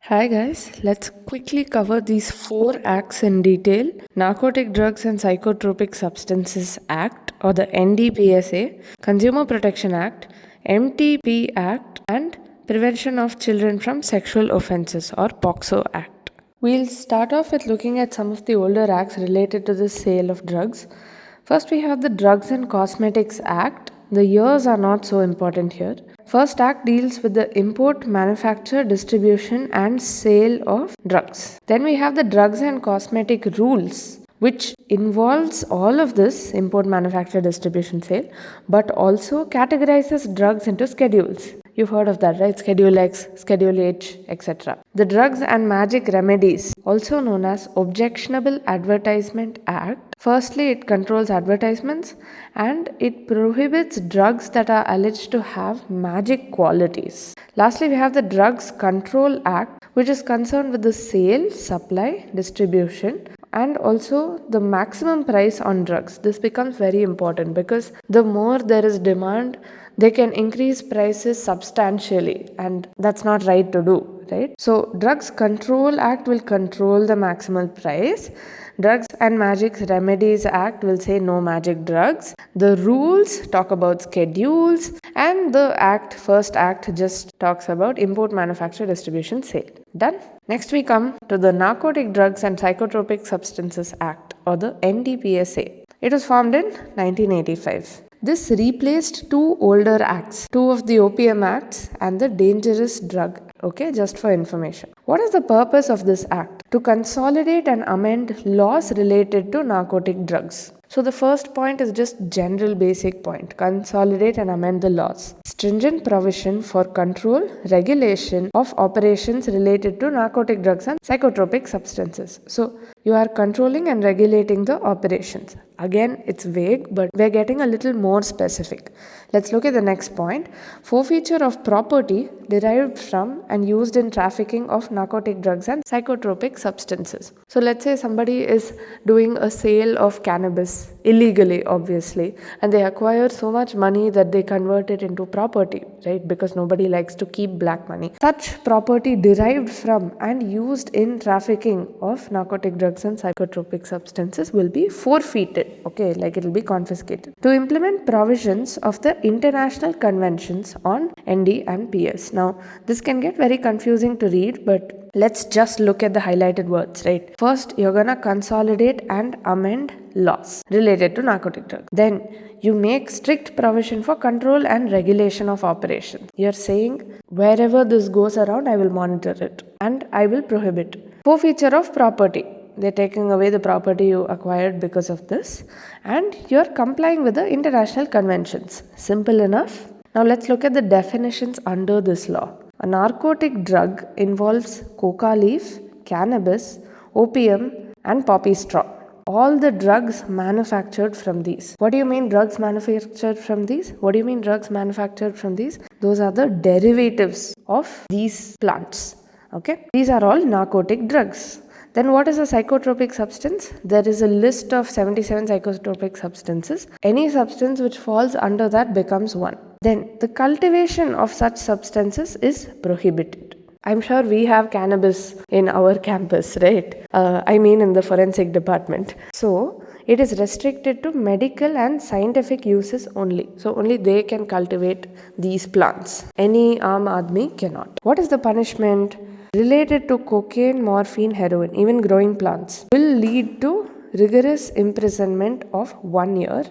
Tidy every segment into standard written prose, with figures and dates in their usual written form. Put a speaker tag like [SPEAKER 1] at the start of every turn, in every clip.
[SPEAKER 1] Hi guys, let's quickly cover these 4 acts in detail. Narcotic Drugs and Psychotropic Substances Act or the NDPSA, Consumer Protection Act, MTP Act and Prevention of Children from Sexual Offences or POCSO Act. We'll start off with looking at some of the older acts related to the sale of drugs. First we have the Drugs and Cosmetics Act. The years are not so important here. First act deals with the import, manufacture, distribution and sale of drugs. Then we have the Drugs and Cosmetic Rules, which involves all of this import, manufacture, distribution, sale, but also categorizes drugs into schedules. You've heard of that, right? Schedule X, Schedule H, etc. The Drugs and Magic Remedies, also known as Objectionable Advertisement Act. Firstly, it controls advertisements and it prohibits drugs that are alleged to have magic qualities. Lastly, we have the Drugs Control Act, which is concerned with the sale, supply, distribution, and also the maximum price on drugs. This becomes very important because the more there is demand, they can increase prices substantially, and that's not right to do, right? So Drugs Control Act will control the maximal price. Drugs and Magic Remedies Act will say no magic drugs. The rules talk about schedules, and the first act just talks about import, manufacture, distribution, sale. Done. Next we come to the Narcotic Drugs and Psychotropic Substances Act or the NDPSA. It was formed in 1985. This replaced 2 older acts, 2 of the Opium Acts and the Dangerous Drug. Okay, just for information. What is the purpose of this act? To consolidate and amend laws related to narcotic drugs. So the first point is just general basic point. Consolidate and amend the laws. Stringent provision for control, regulation of operations related to narcotic drugs and psychotropic substances. So you are controlling and regulating the operations. Again, it's vague, but we're getting a little more specific. Let's look at the next point. Forfeiture of property derived from and used in trafficking of narcotic drugs and psychotropic substances. So let's say somebody is doing a sale of cannabis illegally, obviously, and they acquire so much money that they convert it into property, right? Because nobody likes to keep black money. Such property derived from and used in trafficking of narcotic drugs and psychotropic substances will be forfeited. Okay, like it will be confiscated. To implement provisions of the international conventions on ND and PS. Now, this can get very confusing to read, but let's just look at the highlighted words, right? First, you're gonna consolidate and amend laws related to narcotic drugs. Then, you make strict provision for control and regulation of operations. You're saying, wherever this goes around, I will monitor it and I will prohibit. Forfeiture of property. They're taking away the property you acquired because of this, and you're complying with the international conventions. Simple enough. Now let's look at the definitions under this law. A narcotic drug involves coca leaf, cannabis, opium, and poppy straw. All the drugs manufactured from these. What do you mean drugs manufactured from these? What do you mean drugs manufactured from these? Those are the derivatives of these plants. Okay? These are all narcotic drugs. Then what is a psychotropic substance? There is a list of 77 psychotropic substances. Any substance which falls under that becomes one. Then the cultivation of such substances is prohibited. I'm sure we have cannabis in our campus, right? In the forensic department. So it is restricted to medical and scientific uses only. So only they can cultivate these plants. Any Aam Aadmi cannot. What is the punishment? Related to cocaine, morphine, heroin, even growing plants, will lead to rigorous imprisonment of 1 year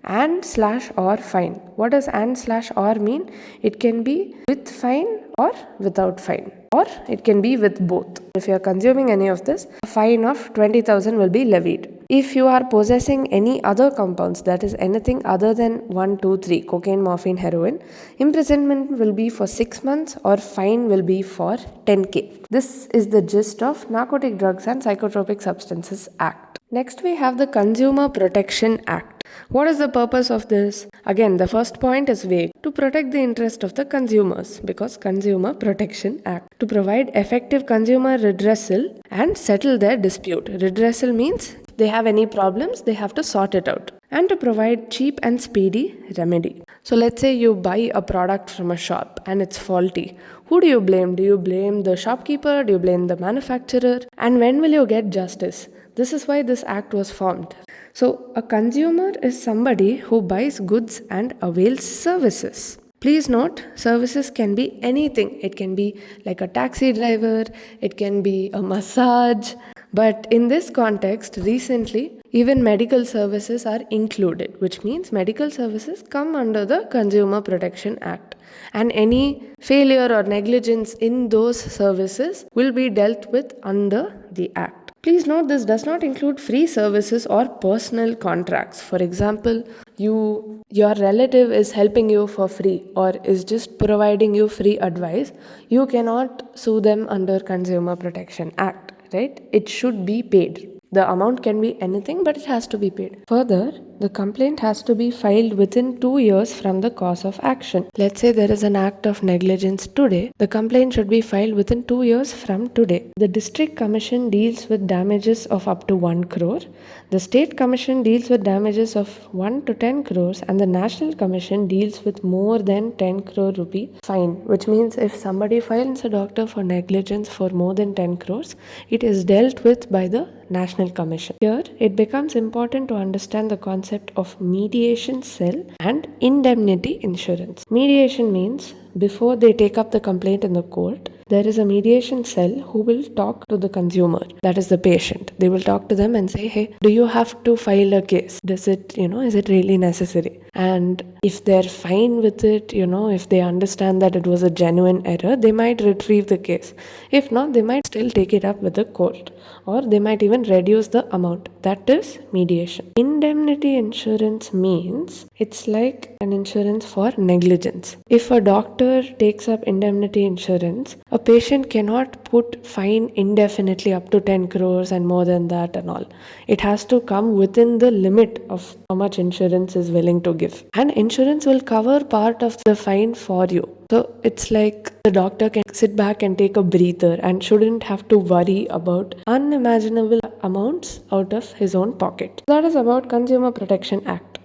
[SPEAKER 1] and/or fine. What does and/or mean? It can be with fine or without fine, or it can be with both. If you are consuming any of this, a fine of 20,000 will be levied. If you are possessing any other compounds, that is anything other than 1, 2, 3, cocaine, morphine, heroin, imprisonment will be for 6 months or fine will be for 10K. This is the gist of Narcotic Drugs and Psychotropic Substances Act. Next we have the Consumer Protection Act. What is the purpose of this? Again, the first point is vague. To protect the interest of the consumers, because Consumer Protection Act. To provide effective consumer redressal and settle their dispute. Redressal means they have any problems, they have to sort it out. And to provide cheap and speedy remedy. So let's say you buy a product from a shop and it's faulty. Who do you blame? Do you blame the shopkeeper? Do you blame the manufacturer? And when will you get justice? This is why this act was formed. So a consumer is somebody who buys goods and avails services. Please note, services can be anything. It can be like a taxi driver, it can be a massage. But in this context, recently, even medical services are included, which means medical services come under the Consumer Protection Act. And any failure or negligence in those services will be dealt with under the Act. Please note this does not include free services or personal contracts. For example, your relative is helping you for free or is just providing you free advice. You cannot sue them under Consumer Protection Act, right? It should be paid. The amount can be anything, but it has to be paid. Further, the complaint has to be filed within 2 years from the cause of action. Let's say there is an act of negligence today. The complaint should be filed within 2 years from today. The district commission deals with damages of up to 1 crore. The state commission deals with damages of 1 to 10 crores, and the national commission deals with more than 10 crore rupee fine, which means if somebody fines a doctor for negligence for more than 10 crores, it is dealt with by the National Commission. Here, it becomes important to understand the concept of mediation cell and indemnity insurance. Mediation means before they take up the complaint in the court, there is a mediation cell who will talk to the consumer, that is the patient. They will talk to them and say, hey, do you have to file a case? Is it really necessary? And if they're fine with it, if they understand that it was a genuine error, they might retrieve the case. If not, they might still take it up with the court, or they might even reduce the amount. That is mediation. Indemnity insurance means it's like an insurance for negligence. If a doctor takes up indemnity insurance, a patient cannot put fine indefinitely up to 10 crores and more than that and all. It has to come within the limit of how much insurance is willing to give. And insurance will cover part of the fine for you. So it's like the doctor can sit back and take a breather and shouldn't have to worry about unimaginable amounts out of his own pocket. That is about Consumer Protection Act.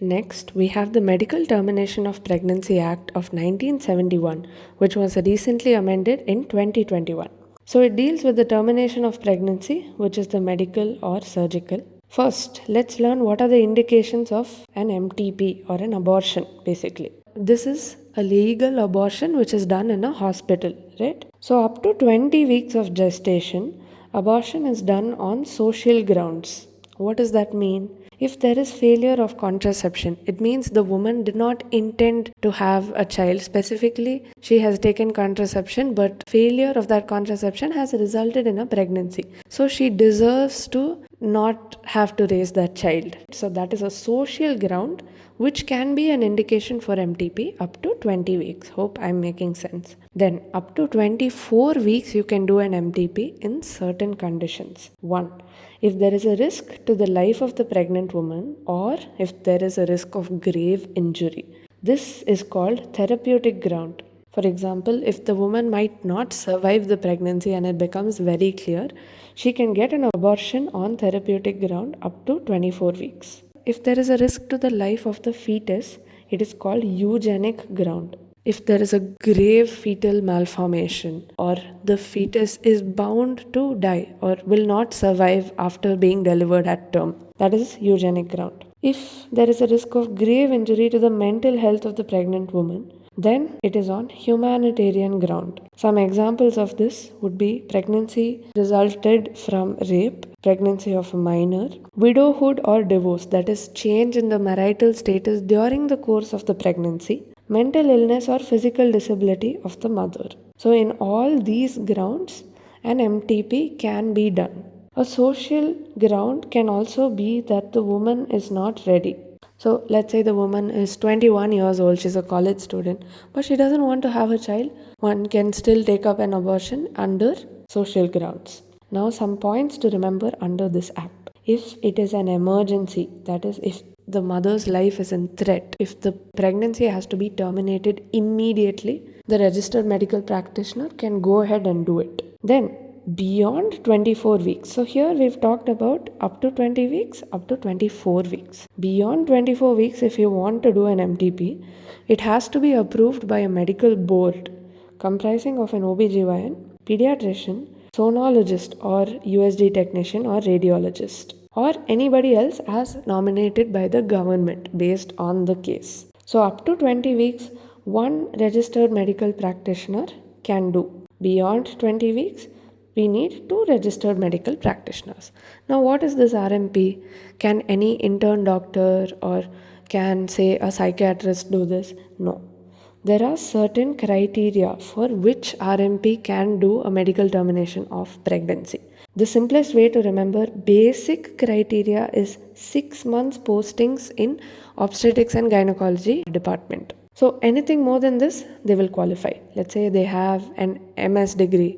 [SPEAKER 1] Next, we have the Medical Termination of Pregnancy Act of 1971, which was recently amended in 2021. So it deals with the termination of pregnancy, which is the medical or surgical. First, let's learn what are the indications of an MTP or an abortion, basically. This is a legal abortion which is done in a hospital, right? So up to 20 weeks of gestation, abortion is done on social grounds. What does that mean? If there is failure of contraception, it means the woman did not intend to have a child. Specifically, she has taken contraception, but failure of that contraception has resulted in a pregnancy. So she deserves to not have to raise that child. So that is a social ground which can be an indication for MTP up to 20 weeks. Hope I'm making sense. Then up to 24 weeks you can do an MTP in certain conditions. 1. If there is a risk to the life of the pregnant woman, or if there is a risk of grave injury. This is called therapeutic ground. For example, if the woman might not survive the pregnancy and it becomes very clear, she can get an abortion on therapeutic ground up to 24 weeks. If there is a risk to the life of the fetus, it is called eugenic ground. If there is a grave fetal malformation or the fetus is bound to die or will not survive after being delivered at term, that is eugenic ground. If there is a risk of grave injury to the mental health of the pregnant woman, then it is on humanitarian ground. Some examples of this would be pregnancy resulted from rape, pregnancy of a minor, widowhood or divorce, that is change in the marital status during the course of the pregnancy, mental illness or physical disability of the mother. So in all these grounds, an MTP can be done. A social ground can also be that the woman is not ready. So let's say the woman is 21 years old, she's a college student, but she doesn't want to have a child. One can still take up an abortion under social grounds. Now some points to remember under this act. If it is an emergency, that is if the mother's life is in threat, if the pregnancy has to be terminated immediately, the registered medical practitioner can go ahead and do it. Then beyond 24 weeks. So here we've talked about up to 20 weeks, up to 24 weeks. Beyond 24 weeks, if you want to do an MTP, it has to be approved by a medical board comprising of an OBGYN, pediatrician, sonologist or USG technician or radiologist, or anybody else as nominated by the government based on the case. So up to 20 weeks, one registered medical practitioner can do. Beyond 20 weeks, we need 2 registered medical practitioners. Now, what is this RMP? Can any intern doctor or can, say, a psychiatrist do this? No. There are certain criteria for which RMP can do a medical termination of pregnancy. The simplest way to remember basic criteria is 6 months postings in obstetrics and gynecology department. So anything more than this, they will qualify. Let's say they have an MS degree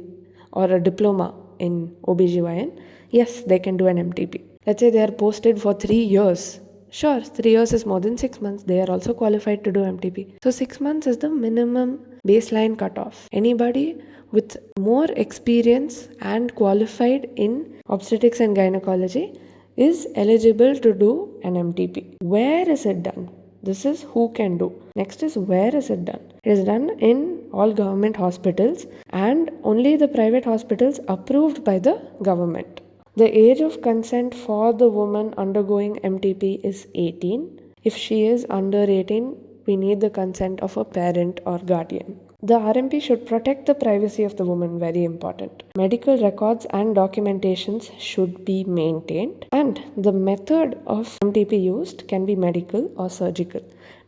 [SPEAKER 1] or a diploma in OBGYN. Yes, they can do an MTP. Let's say they are posted for 3 years. Sure, 3 years is more than 6 months. They are also qualified to do MTP. So 6 months is the minimum baseline cutoff. Anybody with more experience and qualified in obstetrics and gynecology is eligible to do an MTP. Where is it done? This is who can do. Next is where is it done? It is done in all government hospitals and only the private hospitals approved by the government. The age of consent for the woman undergoing MTP is 18. If she is under 18, we need the consent of a parent or guardian. The RMP should protect the privacy of the woman, very important. Medical records and documentations should be maintained, and the method of MTP used can be medical or surgical.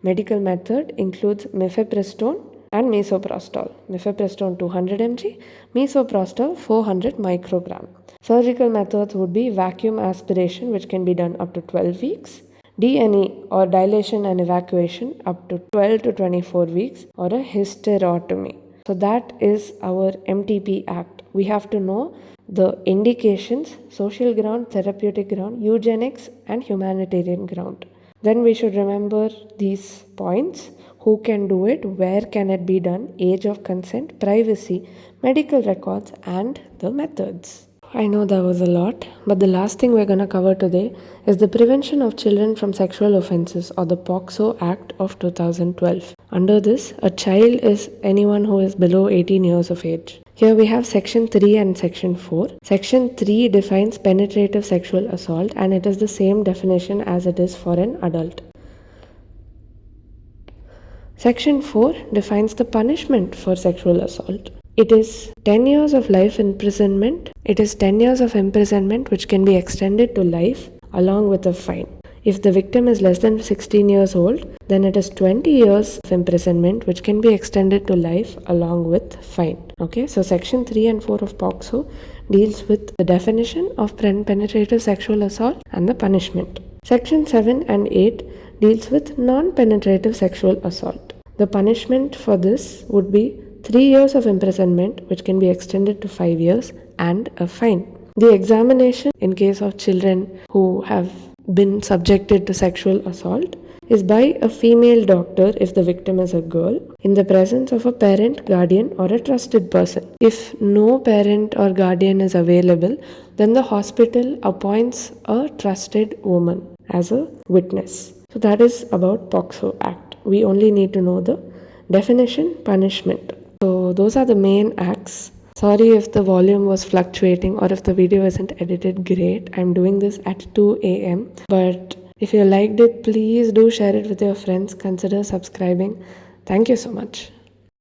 [SPEAKER 1] Medical method includes mifepristone and misoprostol. Mifepristone 200 mg, misoprostol 400 microgram. Surgical methods would be vacuum aspiration, which can be done up to 12 weeks. DNE or dilation and evacuation up to 12 to 24 weeks, or a hysterotomy. So that is our MTP Act. We have to know the indications, social ground, therapeutic ground, eugenics and humanitarian ground. Then we should remember these points: who can do it, where can it be done, age of consent, privacy, medical records and the methods. I know that was a lot, but the last thing we're going to cover today is the Prevention of Children from Sexual Offences, or the POCSO Act of 2012. Under this, a child is anyone who is below 18 years of age. Here we have Section 3 and Section 4. Section 3 defines penetrative sexual assault, and it is the same definition as it is for an adult. Section 4 defines the punishment for sexual assault. It is 10 years of life imprisonment. It is 10 years of imprisonment which can be extended to life along with a fine. If the victim is less than 16 years old, then it is 20 years of imprisonment which can be extended to life along with fine. Okay, so Section 3 and 4 of POCSO deals with the definition of penetrative sexual assault and the punishment. Section 7 and 8 deals with non-penetrative sexual assault. The punishment for this would be 3 years of imprisonment which can be extended to 5 years and a fine. The examination in case of children who have been subjected to sexual assault is by a female doctor if the victim is a girl, in the presence of a parent, guardian or a trusted person. If no parent or guardian is available, then the hospital appoints a trusted woman as a witness. So that is about POCSO Act. We only need to know the definition, punishment. So those are the main acts. Sorry if the volume was fluctuating or if the video isn't edited great. I'm doing this at 2 a.m. But if you liked it, please do share it with your friends. Consider subscribing. Thank you so much.